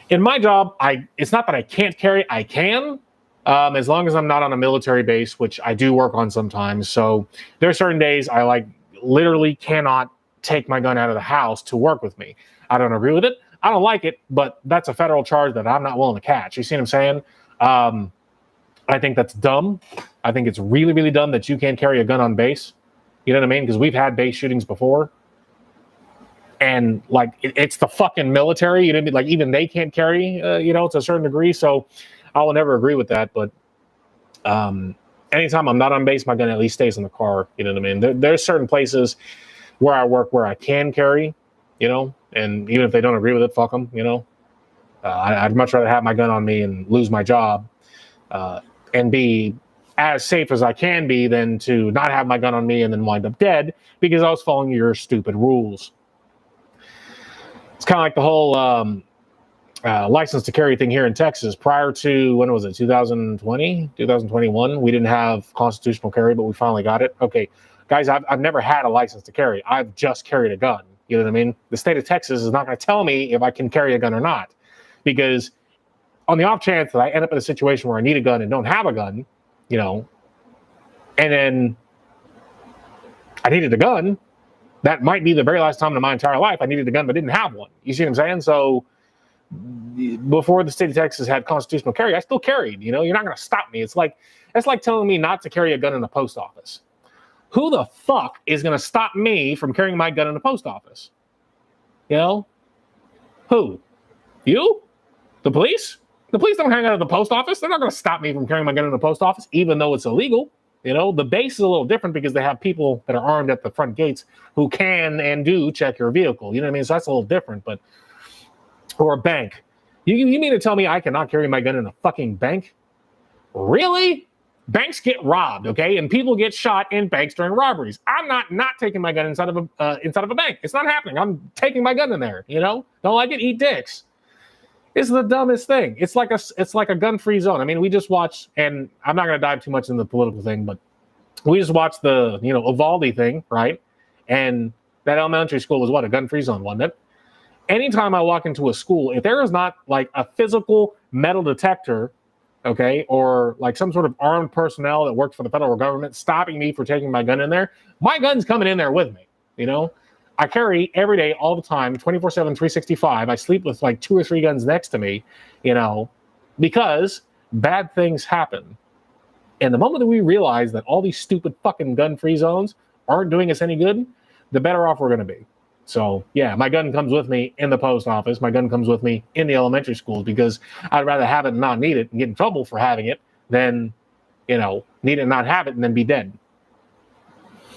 In my job, it's not that I can't carry, I can, as long as I'm not on a military base, which I do work on sometimes. So there are certain days I like literally cannot take my gun out of the house to work with me. I don't agree with it. I don't like it, but that's a federal charge that I'm not willing to catch. You see what I'm saying? I think that's dumb. I think it's really, really dumb that you can't carry a gun on base. You know what I mean? Because we've had base shootings before. And like it's the fucking military, you know what I mean? Like even they can't carry, to a certain degree. So I will never agree with that. But anytime I'm not on base, my gun at least stays in the car. You know what I mean? There's certain places where I work where I can carry, and even if they don't agree with it, fuck them. I'd much rather have my gun on me and lose my job and be as safe as I can be than to not have my gun on me and then wind up dead because I was following your stupid rules. It's kind of like the whole license to carry thing here in Texas. Prior to, when was it, 2020, 2021? We didn't have constitutional carry, but we finally got it. Okay, guys, I've never had a license to carry. I've just carried a gun. You know what I mean? The state of Texas is not going to tell me if I can carry a gun or not. Because on the off chance that I end up in a situation where I need a gun and don't have a gun, and then I needed a gun, that might be the very last time in my entire life I needed a gun but didn't have one. You see what I'm saying? So before the state of Texas had constitutional carry, I still carried. You're not going to stop me. It's like telling me not to carry a gun in the post office. Who the fuck is going to stop me from carrying my gun in the post office? Who? You? The police? The police don't hang out at the post office. They're not going to stop me from carrying my gun in the post office, even though it's illegal. The base is a little different because they have people that are armed at the front gates who can and do check your vehicle. You know what I mean? So that's a little different. But or a bank. You mean to tell me I cannot carry my gun in a fucking bank? Really? Banks get robbed, okay? And people get shot in banks during robberies. I'm not taking my gun inside of a bank. It's not happening. I'm taking my gun in there. Don't like it? Eat dicks. It's the dumbest thing. It's like a gun-free zone. I mean, we just watched, and I'm not going to dive too much into the political thing, but we just watched the Uvalde thing, right? And that elementary school was a gun-free zone, wasn't it? Anytime I walk into a school, if there is not like a physical metal detector, okay, or like some sort of armed personnel that works for the federal government stopping me for taking my gun in there, my gun's coming in there with me. I carry every day, all the time, 24/7, 365. I sleep with like 2 or 3 guns next to me, because bad things happen. And the moment that we realize that all these stupid fucking gun-free zones aren't doing us any good, the better off we're going to be. So, yeah, my gun comes with me in the post office. My gun comes with me in the elementary schools because I'd rather have it and not need it and get in trouble for having it than, need it and not have it and then be dead.